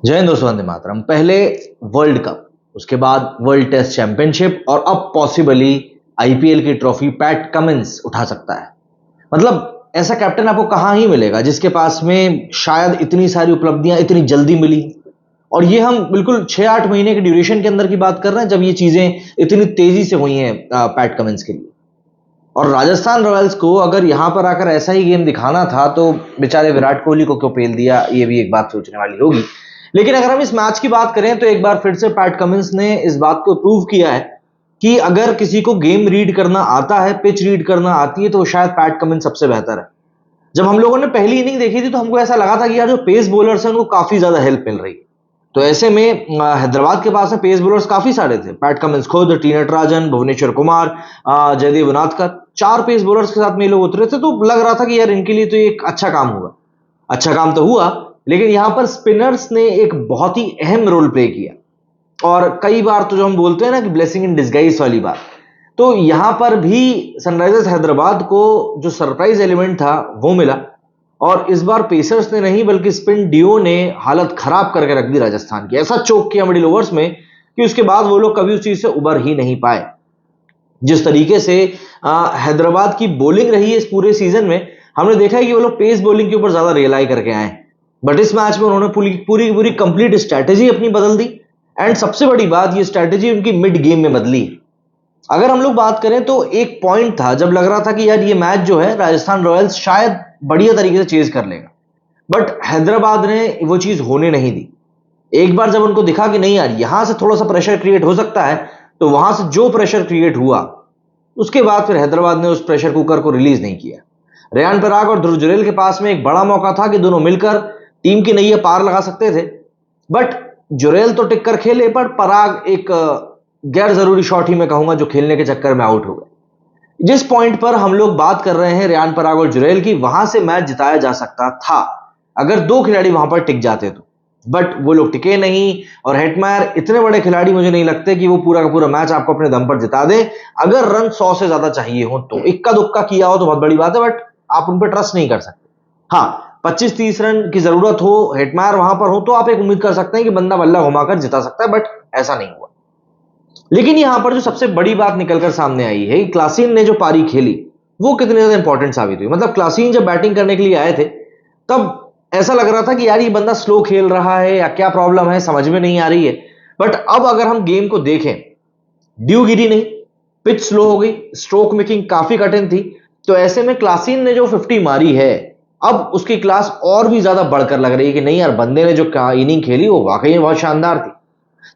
जय हिंद दोस्तों, वंदे मातरम। पहले वर्ल्ड कप, उसके बाद वर्ल्ड टेस्ट चैंपियनशिप और अब पॉसिबली आईपीएल की ट्रॉफी पैट कमिंस उठा सकता है। मतलब ऐसा कैप्टन आपको कहां ही मिलेगा जिसके पास में शायद इतनी सारी उपलब्धियां इतनी जल्दी मिली। और ये हम बिल्कुल 6-8 महीने के ड्यूरेशन के अंदर की बात कर रहे हैं जब ये चीजें इतनी तेजी से हुई हैं पैट कमिंस के लिए। और राजस्थान रॉयल्स को अगर यहां पर आकर ऐसा ही गेम दिखाना था तो बेचारे विराट कोहली को क्यों पेल दिया, ये भी एक बात सोचने वाली होगी। लेकिन अगर हम इस मैच की बात करें तो एक बार फिर से पैट कमिंस ने इस बात को प्रूव किया है कि अगर किसी को गेम रीड करना आता है, पिच रीड करना आती है, तो शायद पैट कमिंस सबसे बेहतर है। जब हम लोगों ने पहली इनिंग देखी थी तो हमको ऐसा लगा था कि यार जो पेस बॉलर्स हैं उनको काफी ज्यादा हेल्प मिल रही है। तो ऐसे में हैदराबाद के पास में पेस बॉलर्स काफी सारे थे। पैट कमिंस खुद, T Natarajan, Bhuvneshwar Kumar, Jaydev Unadkat, 4 pace bowlers के साथ में ये लोग उतरे थे। तो लग रहा था कि यार इनके लिए तो एक अच्छा काम होगा। अच्छा काम तो हुआ, लेकिन यहां पर स्पिनर्स ने एक बहुत ही अहम रोल प्ले किया। और कई बार तो जो हम बोलते हैं ना कि ब्लेसिंग इन डिस्गाइज वाली बात, तो यहां पर भी सनराइजर्स हैदराबाद को जो सरप्राइज एलिमेंट था वो मिला। और इस बार पेसर्स ने नहीं बल्कि स्पिन डियो ने हालत खराब करके रख दी राजस्थान की। ऐसा चोक किया मिडिल ओवर्स में कि उसके बाद वो लोग कभी उस चीज से उबर ही नहीं पाए। जिस तरीके से हैदराबाद की बॉलिंग रही है इस पूरे सीजन में, हमने देखा है कि वो लोग पेस बॉलिंग के ऊपर ज्यादा रियलाई करके आए। बट इस मैच में उन्होंने पूरी पूरी पूरी कंप्लीट स्ट्रैटेजी अपनी बदल दी। एंड सबसे बड़ी बात, ये स्ट्रैटेजी उनकी मिड गेम में बदली। अगर हम लोग बात करें तो एक पॉइंट था जब लग रहा था कि यार ये मैच जो है राजस्थान रॉयल्स शायद बढ़िया तरीके से चेज कर लेगा, बट हैदराबाद ने वो चीज होने नहीं दी। एक बार जब उनको दिखा कि नहीं यार यहां से थोड़ा सा प्रेशर क्रिएट हो सकता है, तो वहां से जो प्रेशर क्रिएट हुआ उसके बाद फिर हैदराबाद ने उस प्रेशर कुकर को रिलीज नहीं किया। रेयान पराग और ध्रुव जुरैल के पास में एक बड़ा मौका था कि दोनों मिलकर टीम की नैया पार लगा सकते थे। बट जुरैल तो टिक कर खेले, पर पराग एक गैर जरूरी शॉट ही मैं कहूंगा जो खेलने के चक्कर में आउट हो गए। जिस पॉइंट पर हम लोग बात कर रहे हैं रेयान पराग और जुरैल की, वहां से मैच जिताया जा सकता था अगर 2 खिलाड़ी वहां पर टिक जाते तो। बट वो लोग टिके नहीं। और हेटमायर इतने बड़े खिलाड़ी मुझे नहीं लगते कि वो पूरा का पूरा मैच आपको अपने दम पर जिता दे। अगर रन 100 से ज्यादा चाहिए हो तो इक्का दुक्का किया हो तो बहुत बड़ी बात है, बट आप उन पर ट्रस्ट नहीं कर सकते। हाँ, 25-30 रन की जरूरत हो, हेटमायर वहां पर हो, तो आप एक उम्मीद कर सकते हैं कि बंदा बल्ला घुमाकर जिता सकता है। बट ऐसा नहीं हुआ। लेकिन यहां पर जो सबसे बड़ी बात निकलकर सामने आई है, क्लासीन ने जो पारी खेली वो कितनी ज्यादा इंपॉर्टेंट साबित हुई। मतलब क्लासीन जब बैटिंग करने के लिए आए थे तब ऐसा लग रहा था कि यार ये बंदा स्लो खेल रहा है या क्या प्रॉब्लम है, समझ में नहीं आ रही है। बट अब अगर हम गेम को देखें, ड्यू गिरी नहीं, पिच स्लो हो गई, स्ट्रोक मेकिंग काफी कठिन थी। तो ऐसे में क्लासीन ने जो 50 मारी है, अब उसकी क्लास और भी ज्यादा बढ़कर लग रही है कि नहीं यार बंदे ने जो इनिंग खेली वो वाकई में बहुत शानदार थी।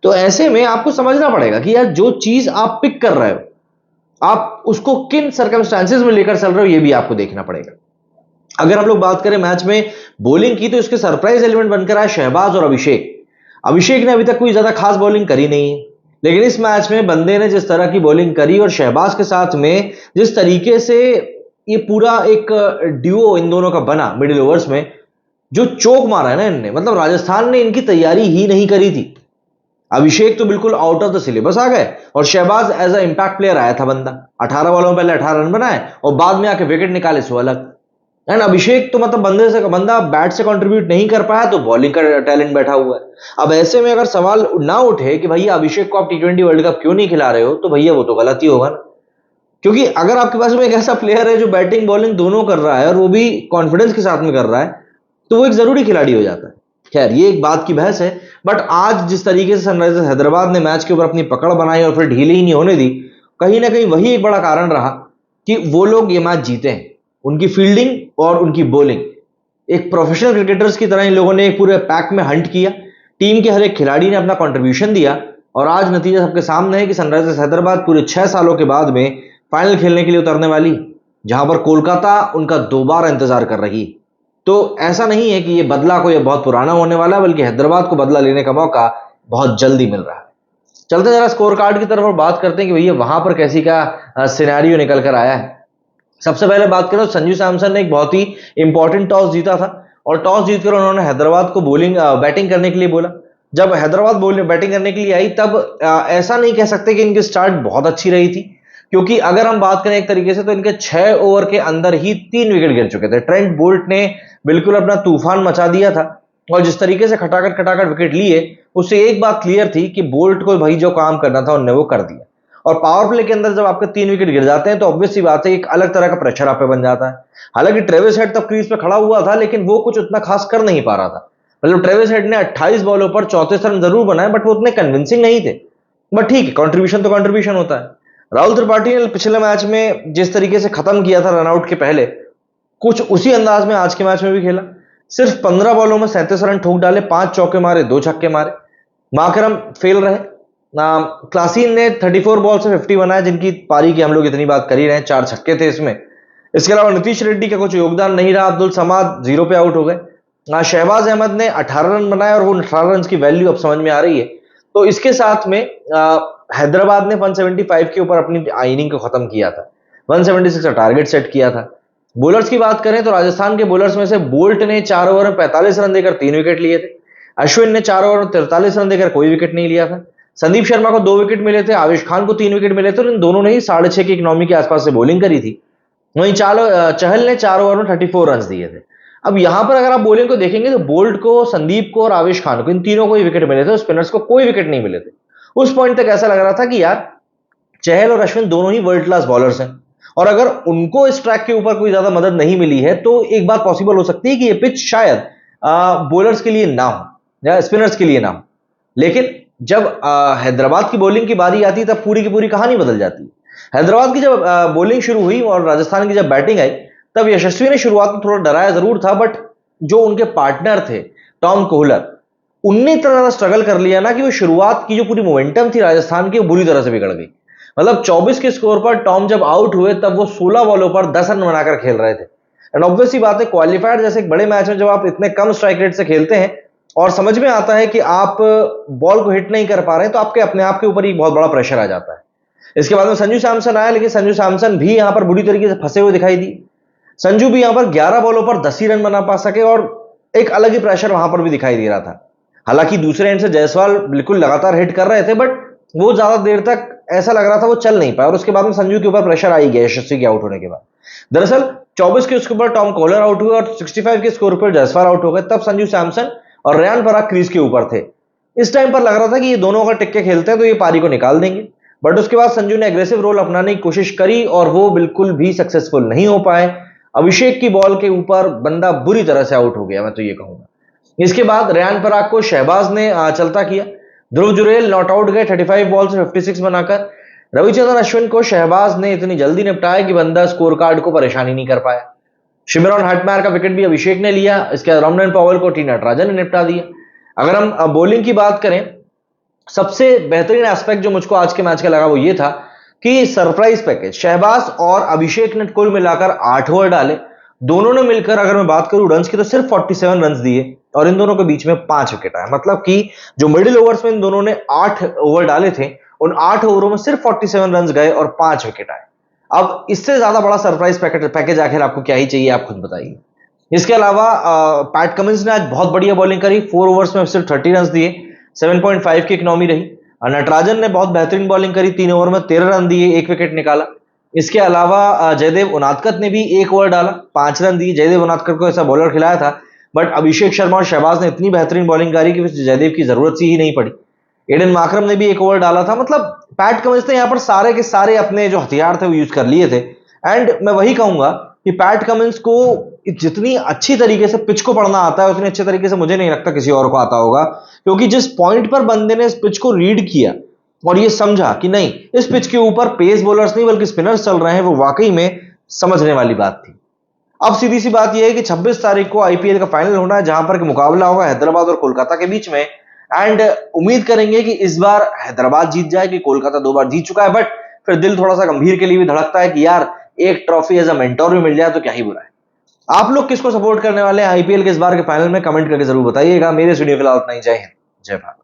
तो ऐसे में आपको समझना पड़ेगा कि यार जो चीज आप पिक कर रहे हो, आप उसको किन सर्कमस्टांसेस में लेकर चल रहे हो, ये भी आपको देखना पड़ेगा। अगर हम लोग बात करें मैच में बॉलिंग की, तो इसके सरप्राइज एलिमेंट बनकर आए शहबाज और अभिषेक। अभिषेक ने अभी तक कोई ज्यादा खास बॉलिंग करी नहीं है, लेकिन इस मैच में बंदे ने जिस तरह की बॉलिंग करी और शहबाज के साथ में जिस तरीके से ये पूरा एक ड्यूओ इन दोनों का बना मिडिल ओवर्स में, जो चौक मारा है ना इनने, मतलब राजस्थान ने इनकी तैयारी ही नहीं करी थी। अभिषेक तो बिल्कुल आउट ऑफ द सिलेबस आ गए और Shahbaz as a impact player आया था। बंदा 18 बॉलों में पहले 18 रन बनाए और बाद में आके विकेट निकाले 100 अलग। एंड अभिषेक तो मतलब बंदा बैट से कंट्रीब्यूट नहीं कर पाया, तो बॉलिंग का टैलेंट बैठा हुआ है। अब ऐसे में अगर सवाल ना उठे कि भैया अभिषेक को आप T20 वर्ल्ड कप क्यों नहीं खिला रहे हो, तो भैया वो तो गलत ही होगा ना। क्योंकि अगर आपके पास में एक ऐसा प्लेयर है जो बैटिंग बॉलिंग दोनों कर रहा है और वो भी कॉन्फिडेंस के साथ में कर रहा है, तो वो एक जरूरी खिलाड़ी हो जाता है। खैर, ये एक बात की बहस है। बट आज जिस तरीके से सनराइजर्स हैदराबाद ने मैच के ऊपर अपनी पकड़ बनाई और फिर ढीली ही नहीं होने दी, कहीं ना कहीं वही एक बड़ा कारण रहा कि वो लोग ये मैच जीते हैं। उनकी फील्डिंग और उनकी बॉलिंग, एक प्रोफेशनल क्रिकेटर्स की तरह इन लोगों ने एक पूरे पैक में हंट किया। टीम के हर एक खिलाड़ी ने अपना कंट्रीब्यूशन दिया और आज नतीजा सबके सामने है कि सनराइजर्स हैदराबाद पूरे 6 सालों के बाद में फाइनल खेलने के लिए उतरने वाली, जहां पर कोलकाता उनका दोबारा इंतजार कर रही। तो ऐसा नहीं है कि ये बदला कोई बहुत पुराना होने वाला है, बल्कि हैदराबाद को बदला लेने का मौका बहुत जल्दी मिल रहा है। चलते जरा स्कोर कार्ड की तरफ और बात करते हैं कि भैया वहां पर कैसी का सिनेरियो निकल कर आया है। सबसे पहले बात करें तो संजू सैमसन ने एक बहुत ही इंपॉर्टेंट टॉस जीता था और टॉस जीतकर उन्होंने हैदराबाद को बैटिंग करने के लिए बोला। जब हैदराबाद बैटिंग करने के लिए आई तब ऐसा नहीं कह सकते कि इनकी स्टार्ट बहुत अच्छी रही थी, क्योंकि अगर हम बात करें एक तरीके से तो इनके 6 ओवर के अंदर ही 3 विकेट गिर चुके थे। ट्रेंट बोल्ट ने बिल्कुल अपना तूफान मचा दिया था और जिस तरीके से खटाखट खटाखट विकेट लिए, उससे एक बात क्लियर थी कि बोल्ट को भाई जो काम करना था उन्होंने वो कर दिया। और पावर प्ले के अंदर जब आपके 3 विकेट गिर जाते हैं तो ऑब्वियस सी बात है एक अलग तरह का प्रेशर आप पे बन जाता है। हालांकि ट्रेविस हेड तब क्रीज पे खड़ा हुआ था, लेकिन वो कुछ उतना खास कर नहीं पा रहा था। मतलब ट्रेविस हेड ने 28 बॉलों पर 34 रन जरूर बनाए, बट वो उतने कन्विंसिंग नहीं थे। बट ठीक है, कंट्रीब्यूशन तो कंट्रीब्यूशन होता है। राहुल त्रिपाठी ने पिछले मैच में जिस तरीके से खत्म किया था रनआउट के पहले, कुछ उसी अंदाज में आज के मैच में भी खेला। सिर्फ 15 बॉलों में 37 रन ठोक डाले, 5 चौके मारे, 2 छक्के मारे। माकरम फेल रहे। क्लासीन ने 34 बॉल से 50 बनाए, जिनकी पारी की हम लोग इतनी बात कर ही रहे हैं, 4 छक्के थे इसमें। इसके अलावा नीतीश रेड्डी का कुछ योगदान नहीं रहा, अब्दुल समाद 0 पे आउट हो गए। शहबाज अहमद ने 18 रन बनाए और वो 18 रन की वैल्यू अब समझ में आ रही है। तो इसके साथ में हैदराबाद ने 175 के ऊपर अपनी इनिंग को खत्म किया था। 176 का टारगेट सेट किया था। बॉलर्स की बात करें तो राजस्थान के बॉलर्स में से बोल्ट ने 4 ओवर में 45 रन देकर 3 विकेट लिए थे। अश्विन ने 4 ओवर में 43 रन देकर कोई विकेट नहीं लिया था। संदीप शर्मा को 2 विकेट मिले थे, आवेश खान को 3 विकेट मिले थे और इन दोनों ने ही 6.5 की इकोनॉमी के आसपास से बॉलिंग करी थी। वहीं चहल ने 4 ओवर में 34 रन दिए थे। अब यहां पर अगर आप बॉलिंग को देखेंगे तो बोल्ट को, संदीप को और आवेश खान को, इन तीनों को ही विकेट मिले थे, स्पिनर्स को कोई विकेट नहीं मिले थे। उस पॉइंट तक ऐसा लग रहा था कि यार चहल और अश्विन दोनों ही वर्ल्ड क्लास बॉलर्स हैं, और अगर उनको इस ट्रैक के ऊपर कोई ज्यादा मदद नहीं मिली है तो एक बात पॉसिबल हो सकती है कि ये पिच शायद बॉलर्स के लिए ना हो या स्पिनर्स के लिए ना हो। लेकिन जब हैदराबाद की बॉलिंग की बारी आती तब पूरी की पूरी कहानी बदल जाती है। हैदराबाद की जब बॉलिंग शुरू हुई और राजस्थान की जब बैटिंग आई, तब यशस्वी ने शुरुआत में थोड़ा डराया जरूर था, बट जो उनके पार्टनर थे टॉम कोहलर, उनने इतना ज्यादा स्ट्रगल कर लिया ना कि वो शुरुआत की जो पूरी मोमेंटम थी राजस्थान की वो बुरी तरह से बिगड़ गई। मतलब 24 के स्कोर पर टॉम जब आउट हुए तब वो 16 बॉलों पर 10 रन बनाकर खेल रहे थे। एंड ऑब्वियसली बात है, क्वालिफायर जैसे एक बड़े मैच में जब आप इतने कम स्ट्राइक रेट से खेलते हैं और समझ में आता है कि आप बॉल को हिट नहीं कर पा रहे हैं, तो आपके अपने आप के ऊपर ही बहुत बड़ा प्रेशर आ जाता है। इसके बाद में संजू सैमसन आया, लेकिन संजू सैमसन भी यहां पर बुरी तरीके से फंसे हुए दिखाई दी। संजू भी यहां पर 11 बॉलों पर 10 ही रन बना पा सके और एक अलग ही प्रेशर वहां पर भी दिखाई दे रहा था। हालांकि दूसरे एंड से जायसवाल बिल्कुल लगातार हिट कर रहे थे, बट वो ज्यादा देर तक ऐसा लग रहा था वो चल नहीं पाया, और उसके बाद में संजू के ऊपर प्रेशर आ ही गया यशस्वी के आउट होने के बाद। दरअसल 24 के स्कोर पर टॉम कोहलर आउट हुए और 65 के स्कोर पर जायसवाल आउट हो गए, तब संजू सैमसन और रेयान पराग क्रीज के ऊपर थे। इस टाइम पर लग रहा था कि ये दोनों अगर टिक्के खेलते हैं तो ये पारी को निकाल देंगे, बट उसके बाद संजू ने एग्रेसिव रोल अपनाने की कोशिश करी और वो बिल्कुल भी सक्सेसफुल नहीं हो पाए। अभिषेक की बॉल के ऊपर बंदा बुरी तरह से आउट हो गया, मैं तो ये कहूंगा। इसके बाद रेयान पराग को शहबाज ने चलता किया। ध्रुव जुरेल नॉट आउट गए 35 बॉल से 56 बनाकर। रविचंद्रन अश्विन को शहबाज ने इतनी जल्दी निपटाया कि बंदा स्कोर कार्ड को परेशानी नहीं कर पाया। शिमरॉन हटमायर का विकेट भी अभिषेक ने लिया। इसके बाद रमनन पॉवेल को टी नटराजन ने निपटा दिया। अगर हम बॉलिंग की बात करें, सबसे बेहतरीन एस्पेक्ट जो मुझको आज के मैच का लगा वो ये था कि सरप्राइज पैकेज, शहबाज और अभिषेक ने कुल मिलाकर 8 ओवर डाले। दोनों ने मिलकर अगर मैं बात करूं रन्स की तो सिर्फ 47 रन्स दिए और इन दोनों के बीच में 5 विकेट आए। मतलब कि जो मिडिल ओवर्स में इन दोनों ने 8 ओवर डाले थे, उन 8 ओवरों में सिर्फ 47 रन्स गए और 5 विकेट आए। अब इससे ज्यादा बड़ा सरप्राइज पैकेज आखिर आपको क्या ही चाहिए, आप खुद बताइए। इसके अलावा पैट कमिंस ने आज बहुत बढ़िया बॉलिंग करी। 4 ओवर्स में सिर्फ 30 रन दिए, 7.5 की इकोनॉमी रही। नटराजन ने बहुत बेहतरीन बॉलिंग करी, 3 ओवर में 13 रन दिए, 1 विकेट निकाला। इसके अलावा जयदेव उनादकत ने भी 1 ओवर डाला, 5 रन दिए। जयदेव उनादकत को ऐसा बॉलर खिलाया था, बट अभिषेक शर्मा और शहबाज ने इतनी बेहतरीन बॉलिंग करी कि जयदेव की जरूरत ही नहीं पड़ी। एडन मार्करम ने भी 1 ओवर डाला था। मतलब पैट कमिंस ने यहाँ पर सारे के सारे अपने जो हथियार थे वो यूज कर लिए थे। एंड मैं वही कहूंगा कि पैट कमिंस को जितनी अच्छी तरीके से पिच को पढ़ना आता है, उतनी अच्छे तरीके से मुझे नहीं लगता किसी और को आता होगा, क्योंकि जिस पॉइंट पर बंदे ने इस पिच को रीड किया और ये समझा कि नहीं, इस पिच के ऊपर पेस बॉलर्स नहीं बल्कि स्पिनर्स चल रहे हैं, वो वाकई में समझने वाली बात थी। अब सीधी सी बात यह है कि 26 तारीख को आईपीएल का फाइनल होना है, जहां पर कि मुकाबला होगा हैदराबाद और कोलकाता के बीच में। एंड उम्मीद करेंगे कि इस बार हैदराबाद जीत जाए, कि कोलकाता 2 बार जीत चुका है, बट फिर दिल थोड़ा सा गंभीर के लिए भी धड़कता है कि यार एक ट्रॉफी एज अ मेंटोर भी मिल जाए तो क्या ही बुरा है। आप लोग किसको सपोर्ट करने वाले हैं आईपीएल के इस बार के फाइनल में, कमेंट करके जरूर बताइएगा। मेरे वीडियो फिलहाल इतना ही। जय हिंद, जय भारत।